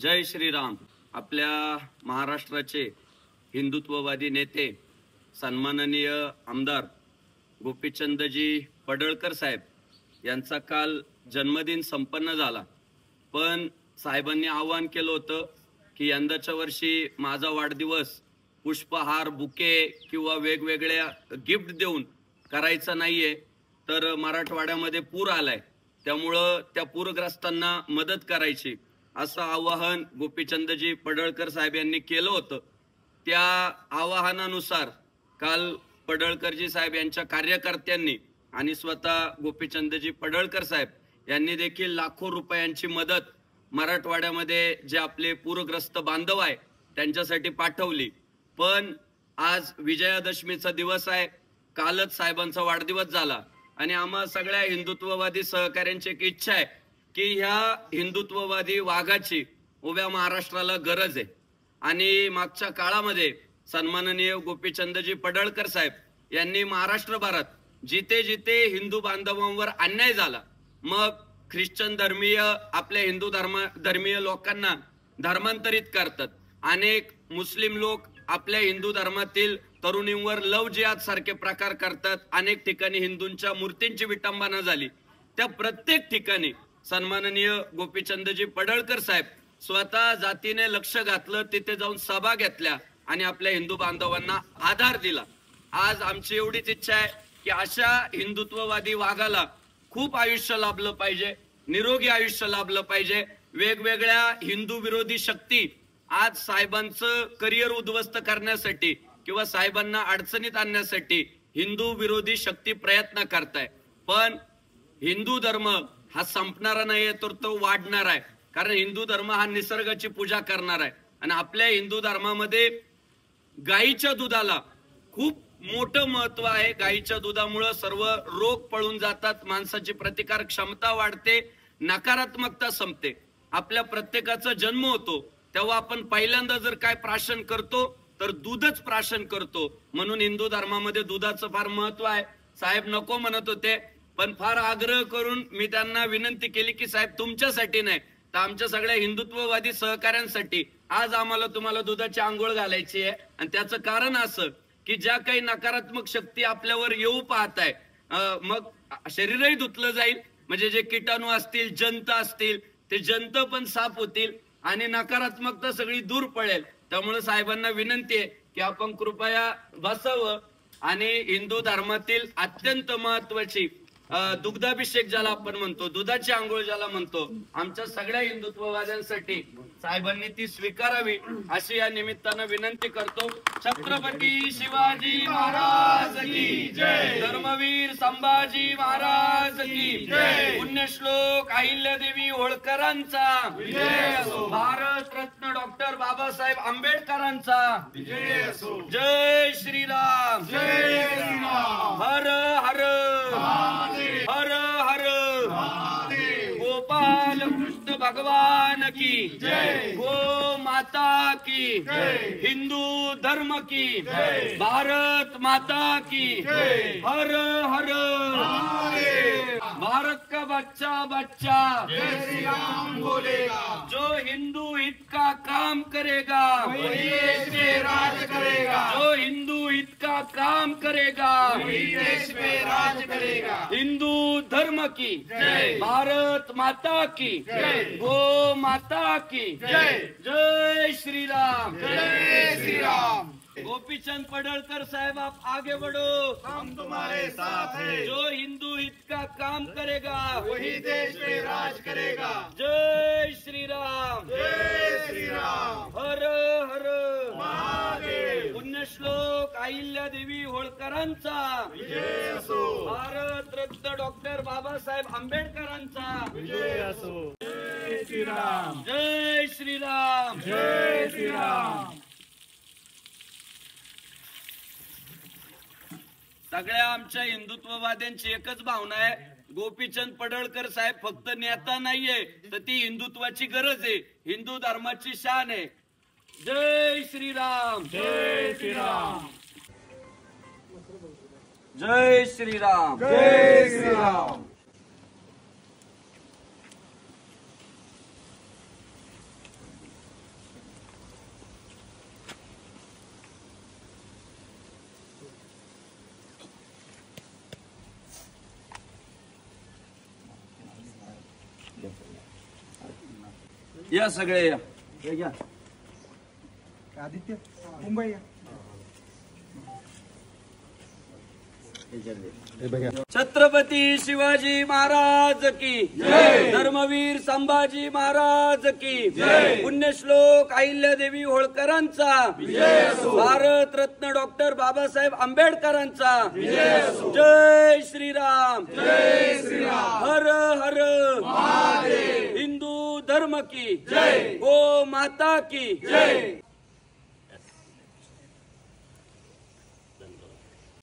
जय श्रीराम. आपल्या महाराष्ट्राचे हिंदुत्ववादी नेते सन्माननीय आमदार गोपीचंदजी पडळकर साहेब यांचा काल जन्मदिन संपन्न झाला. पण साहेबांनी आवाहन केलं होतं की यंदाच्या वर्षी माझा वाढदिवस पुष्पहार, बुके किंवा वेगवेगळ्या गिफ्ट देऊन करायचा नाहीये, तर मराठवाड्यामध्ये पूर आलाय, त्यामुळं त्या पूरग्रस्तांना मदत करायची असं आवाहन गोपीचंदजी पडळकर साहेब यांनी केलं होतं. त्या आवाहनानुसार काल पडळकरजी साहेब यांच्या कार्यकर्त्यांनी आणि स्वतः गोपीचंदजी पडळकर साहेब यांनी देखील लाखो रुपयांची मदत मराठवाड्यामध्ये जे आपले पूरग्रस्त बांधव आहे त्यांच्यासाठी पाठवली. पण आज विजयादशमीचा दिवस आहे, कालच साहेबांचा वाढदिवस झाला आणि आम्हा सगळ्या हिंदुत्ववादी सहकाऱ्यांची एक इच्छा आहे की ह्या हिंदुत्ववादी वाघाची उभ्या महाराष्ट्राला गरज आहे. आणि मागच्या काळामध्ये सन्माननीय गोपीचंदजी पडळकर साहेब यांनी महाराष्ट्रभरात जिथे जिथे हिंदू बांधवांवर अन्याय झाला, मग ख्रिश्चन धर्मीय आपल्या हिंदू धर्मीय लोकांना धर्मांतरित करतात, अनेक मुस्लिम लोक आपल्या हिंदू धर्मातील तरुणींवर लव जिहाद सारखे प्रकार करतात, अनेक ठिकाणी हिंदूंच्या मूर्तींची विटंबना झाली. त्या प्रत्येक ठिकाणी सन्माननीय गोपीचंदजी पडळकर साहेब स्वतः जातीने लक्ष घातलं, तिथे जाऊन सभा घेतल्या आणि आपल्या हिंदू बांधवांना आधार दिला. आज आमची एवढीच इच्छा आहे की अशा हिंदुत्ववादी वाघाला खूप आयुष्य लाभलं पाहिजे, निरोगी आयुष्य लाभलं पाहिजे. वेगवेगळ्या हिंदू विरोधी शक्ती आज साहेबांचं करिअर उद्ध्वस्त करण्यासाठी किंवा साहेबांना अडचणीत आणण्यासाठी हिंदू विरोधी शक्ती प्रयत्न करताय. पण हिंदू धर्म हा संपणारा नाहीये, तर तो वाढणार आहे. कारण हिंदू धर्म हा निसर्गाची पूजा करणार आहे आणि आपल्या हिंदू धर्मामध्ये गाईच्या दुधाला खूप मोठं महत्व आहे. गाईच्या दुधामुळे सर्व रोग पळून जातात, माणसाची प्रतिकार क्षमता वाढते, नकारात्मकता संपते. आपल्या प्रत्येकाचा जन्म होतो तेव्हा आपण पहिल्यांदा जर काय प्राशन करतो तर दूधच प्राशन करतो. म्हणून हिंदू धर्मामध्ये दुधाचं फार महत्व आहे. साहेब नको म्हणत होते, पण फार आग्रह करून मी त्यांना विनंती केली की साहेब तुमच्यासाठी नाही तर आमच्या सगळ्या हिंदुत्ववादी सहकाऱ्यांसाठी आज आम्हाला तुम्हाला दुधाची आंघोळ घालायची आहे. आणि त्याचं कारण असं की ज्या काही नकारात्मक शक्ती आपल्यावर येऊ पाहत आहे, मग शरीरही धुतलं जाईल, म्हणजे जे किटाणू असतील, जंत असतील, ते जंत पण साफ होतील आणि नकारात्मकता सगळी दूर पडेल. त्यामुळे साहेबांना विनंती आहे की आपण कृपया बसावं आणि हिंदू धर्मातील अत्यंत महत्वाची दुग्धाभिषेक ज्याला आपण म्हणतो, दुधाची आंघोळ ज्याला म्हणतो, आमच्या सगळ्या हिंदुत्ववाद्यांसाठी साहेबांनी ती स्वीकारावी अशी या निमित्तानं विनंती करतो. छत्रपती शिवाजी महाराज की जय, धर्मवीर संभाजी महाराज की जय, पुण्यश्लोक अहिल्यादेवी होळकरांचा विजय असो, भारत रत्न डॉक्टर बाबासाहेब आंबेडकरांचा विजय असो. जय श्रीराम, जय श्रीराम, हर हर हर हर गोपाल कृष्ण भगवान की जय, गो माता की जय, हिंदू धर्म की जय, भारत माता की जय, हर हर भारत का बच्चा बच्चा जय श्री राम बोलेगा, जो हिंदू हित का काम करेगा वही देश पे राज करेगा, जो हिंदू हित का काम करेगा वही देश पे राज करेगा. हिंदू धर्म की जय, भारत माता की जय, गो माता की जय, जय श्री राम, जय श्री राम. गोपीचंद पडळकर साहब आप आगे बढ़ो, हम तुम्हारे साथ हैं. जो हिंदू हित का काम करेगा वही देश पे राज करेगा. जय श्री राम, जय श्री राम, हर हर महादेव. पुण्यश्लोक अहिल्यादेवी होळकरांचा विजय असो, भारत रत्न डॉक्टर बाबासाहेब आंबेडकरांचा विजय असो. जय श्री राम, जय श्रीराम, जय श्री राम. सगळ्या आमच्या हिंदुत्ववाद्यांची एकच भावना आहे, गोपीचंद पडळकर साहेब फक्त नेता नाहीये, तर ती हिंदुत्वाची गरज आहे, हिंदू धर्माची शान आहे. जय श्रीराम, जय श्री राम, जय श्रीराम, जय श्री राम. या सगळे या. आदित्य मुंबई छत्रपती शिवाजी महाराज की जय. धर्मवीर संभाजी महाराज की जय. पुण्यश्लोक अहिल्यादेवी होळकरांचा भारत रत्न डॉक्टर बाबासाहेब आंबेडकरांचा जय श्रीराम. जय श्रीराम. हर हर महादेव. हिंदू धर्म की जय. गो माता की जय.